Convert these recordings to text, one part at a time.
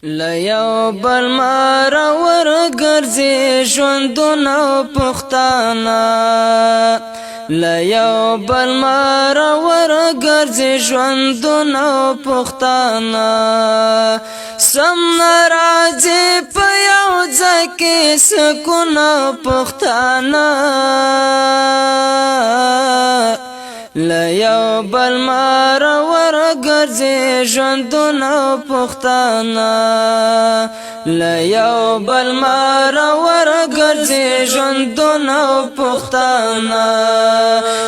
لیو بل مارا ورگرزی ژوندونه پښتانه لیو بل مارا ورگرزی ژوندونه پښتانه سم ناراضي په یو ځای کې سکونه پښتانه لیو بل مارا ورگرزی ژوندونه پښتانه لیو بل مارا ورگرزی ژوندونه پښتانه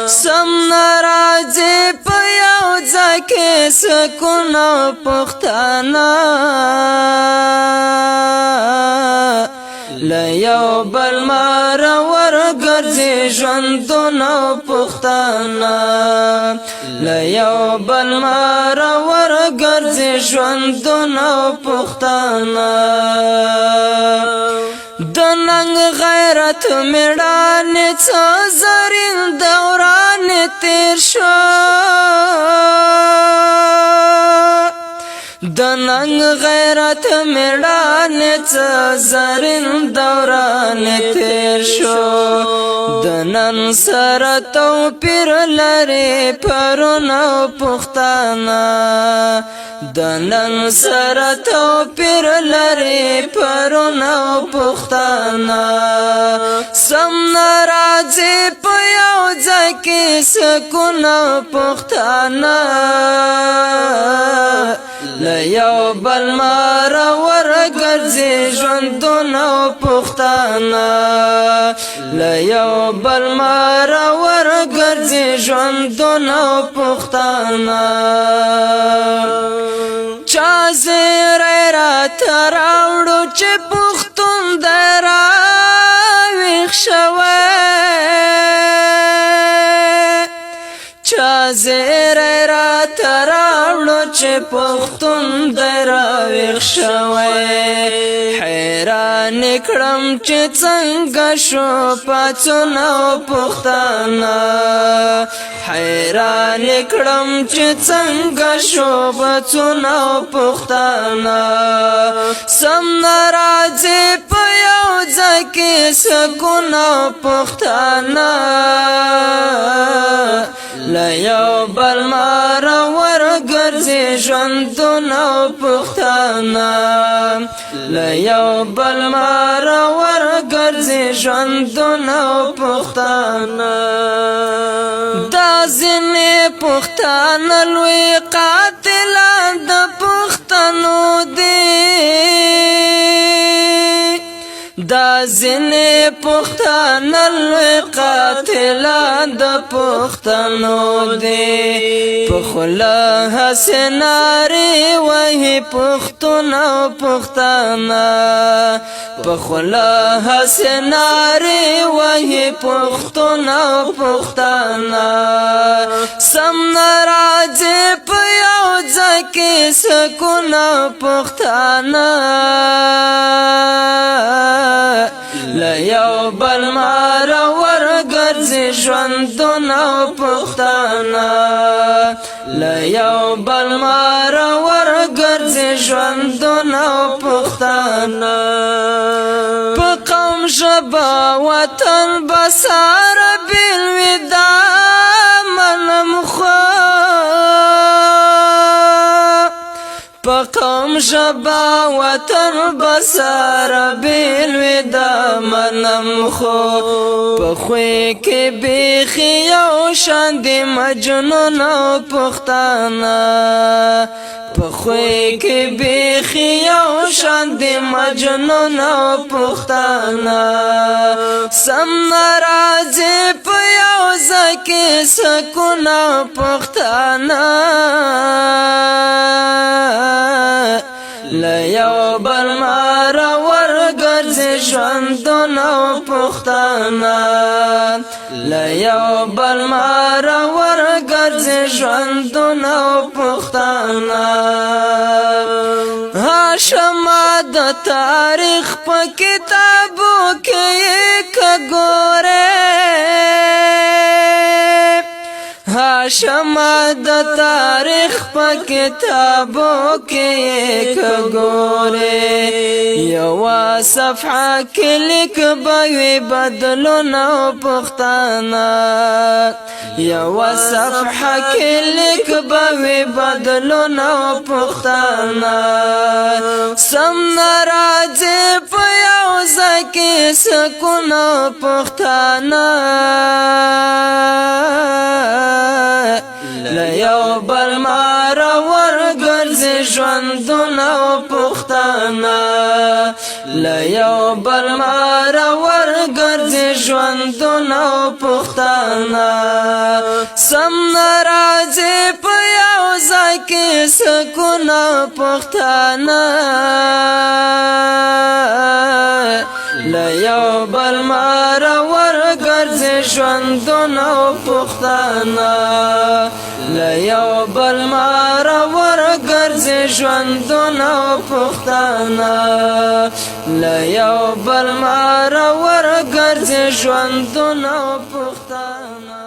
سم ناراضي په یو ځای کې سکونه پښتانه لیو بل مارا ورگرزی ژوندونه پښتانه لیو بل مارا ورگرزی ژوندونه پښتانه د ننګ غیرت میړانې څه زرین دوران تیر شو د ننګ غیرت میړانې څه زرین دوران تیر شو د نن سره توپیر لري پرونه پښتانه د نن سره توپیر لري پرونه پښتانه سم ناراضي په یو ځای کې سکونه پښتانه لیو بل مارا ورگرزی ژوندونه پښتانه لیو بل مارا ورگرزی ژوندونه پښتانه چا زیری راته راوړو چې پښتون دی راویښ شوی چا زیری راته راوړو چې پښتون دی راویښ شوی حیران کړم چې څنګه شو پاڅون پښتانه حیران کړم چې څنګه شو پاڅون پښتانه سم ناراضي په یو ځای کې سکونه پښتانه لیو بل مارا ورگرزی ژوندونه پښتانه لیو بل مارا ورگرزی ژوندونه پښتانه دا ځینې پښتانه لوی قاتلان د پښتنو دي دا ځینې پښتانه لوی قاتلان د پښتنو دي په خوله هسې نارې وهي پښتون او پښتانه په خوله هسې نارې وهي پښتون او پښتانه سم ناراضي په یو ځای کې سکونه پښتانه لیو بل مارا ورگرزی ژوندونه پښتانه لیو بل مارا ورگرزی ژوندونه پښتانه په قوم ژبه وطن بسار بیل وي دا منم خو په قوم ژبه وطن بسار بیل وي دا منم خو په خوی کې بیخي یو شان د مجنون پښتانه په خوی کې بیخي یو شان د مجنون پښتانه سم ناراضي په یو ځای کې سکونه پښتانه لیو بل مارا ورگرزی ژوندونه پښتانه لیو بل مارا ورگرزی ژوندونه پښتانه هاشمه د تاریخ په کتابو کې که ګورې شمع د تاریخ په کتابو کې ګورې یوه صفحه کې لیک به وي بدلون او پښتانه یوه صفحه کې لیک به وي بدلون او پښتانه سم ناراضي په یو ځای کې سکون او پښتانه له یو بل ماره ورګرځي ژوندون او پښتانه له یو بل ماره ورګرځي ژوندون او پښتانه سم ناراضي په یو ځای کې سکون او پښتانه له یو بل ماره ورګرځي ژوندون او پښتانه له یو بل ماره ورګرځي ژوندون او پښتانه له یو بل ماره ورګرځي ژوندون او پښتانه